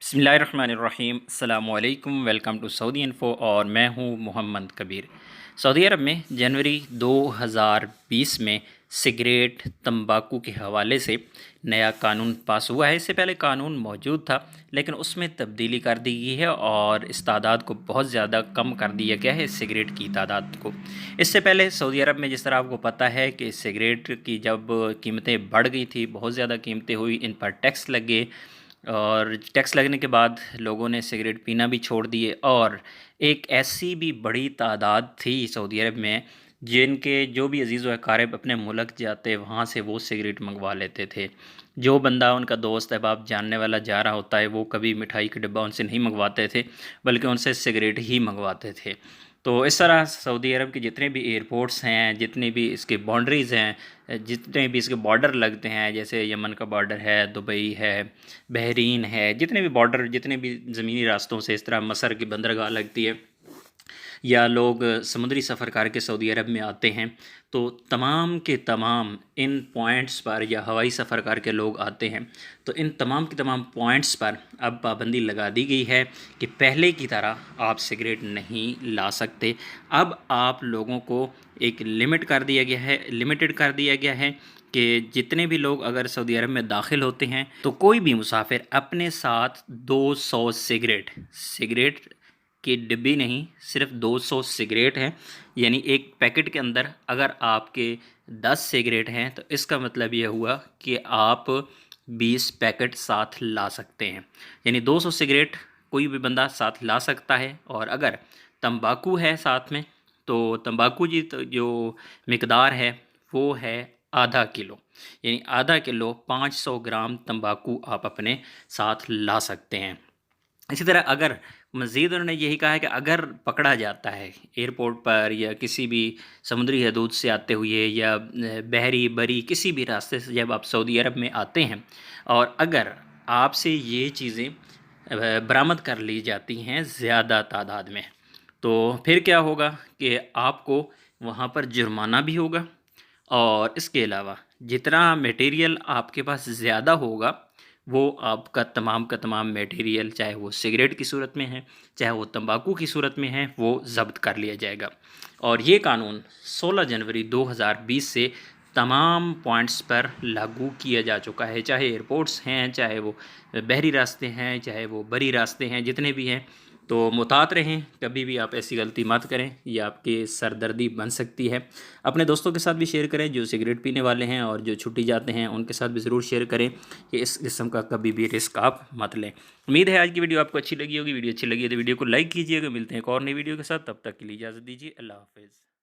बिस्मिल्लाहिर्रहमानिर्रहीम अस्सलामुअलैकुम। Welcome to Saudi info और मैं हूं मोहम्मद कबीर। सऊदी अरब में जनवरी 2020 में सिगरेट तंबाकू के हवाले से नया कानून पास हुआ है। इससे पहले कानून मौजूद था लेकिन उसमें तब्दीली कर दी गई है और इस तादाद को बहुत ज़्यादा कम कर दिया गया है, सिगरेट की तादाद को। इससे पहले सऊदी अरब में जिस तरह आपको पता है कि सिगरेट की जब कीमतें बढ़ गई थी, बहुत ज़्यादा कीमतें हुई, इन पर टैक्स लगे और टैक्स लगने के बाद लोगों ने सिगरेट पीना भी छोड़ दिए। और एक ऐसी भी बड़ी तादाद थी सऊदी अरब में जिनके जो भी अजीज़ व अकारिब अपने मुल्क जाते वहाँ से वो सिगरेट मंगवा लेते थे। जो बंदा उनका दोस्त अहबाब जानने वाला जा रहा होता है वो कभी मिठाई का डिब्बा उनसे नहीं मंगवाते थे बल्कि उनसे सिगरेट ही मंगवाते थे। तो इस तरह सऊदी अरब के जितने भी एयरपोर्ट्स हैं, जितनी भी इसके बाउंड्रीज़ हैं, जितने भी इसके बॉर्डर लगते हैं, जैसे यमन का बॉर्डर है, दुबई है, बहरीन है, जितने भी बॉर्डर, जितने भी ज़मीनी रास्तों से इस तरह मसर की बंदरगाह लगती है या लोग समुद्री सफ़र करके सऊदी अरब में आते हैं, तो तमाम के तमाम इन पॉइंट्स पर या हवाई सफ़र करके लोग आते हैं, तो इन तमाम के तमाम पॉइंट्स पर अब पाबंदी लगा दी गई है कि पहले की तरह आप सिगरेट नहीं ला सकते। अब आप लोगों को एक लिमिटेड कर दिया गया है कि जितने भी लोग अगर सऊदी अरब में दाखिल होते हैं तो कोई भी मुसाफिर अपने साथ 200 सिगरेट की डिब्बी नहीं, सिर्फ 200 सिगरेट हैं। यानी एक पैकेट के अंदर अगर आपके 10 सिगरेट हैं तो इसका मतलब ये हुआ कि आप 20 पैकेट साथ ला सकते हैं। यानी 200 सिगरेट कोई भी बंदा साथ ला सकता है। और अगर तंबाकू है साथ में तो तंबाकू जी तो जो मिकदार है वो है आधा किलो। यानी आधा किलो 500 ग्राम तंबाकू आप अपने साथ ला सकते हैं। इसी तरह अगर मज़ीद उन्होंने यही कहा है कि अगर पकड़ा जाता है एयरपोर्ट पर या किसी भी समुद्री हदूद से आते हुए या बहरी बरी किसी भी रास्ते से जब आप सऊदी अरब में आते हैं और अगर आपसे ये चीज़ें बरामद कर ली जाती हैं ज़्यादा तादाद में, तो फिर क्या होगा कि आपको वहाँ पर जुर्माना भी होगा। और इसके अलावा जितना मटेरियल आपके पास ज़्यादा होगा वो आपका तमाम का तमाम मटेरियल, चाहे वो सिगरेट की सूरत में है चाहे वो तंबाकू की सूरत में है, वो ज़ब्त कर लिया जाएगा। और ये कानून 16 जनवरी 2020 से तमाम पॉइंट्स पर लागू किया जा चुका है, चाहे एयरपोर्ट्स हैं, चाहे वो बहरी रास्ते हैं, चाहे वो बरी रास्ते हैं, जितने भी हैं। तो मुहतात रहें, कभी भी आप ऐसी गलती मत करें, ये आपकी सरदर्दी बन सकती है। अपने दोस्तों के साथ भी शेयर करें जो सिगरेट पीने वाले हैं और जो छुट्टी जाते हैं उनके साथ भी ज़रूर शेयर करें कि इस किस्म का कभी भी रिस्क आप मत लें। उम्मीद है आज की वीडियो आपको अच्छी लगी होगी। वीडियो अच्छी लगी है तो वीडियो को लाइक कीजिएगा। मिलते हैं एक और नई वीडियो के साथ, तब तक के लिए इजाज़त दीजिए। अल्लाह हाफ़िज़।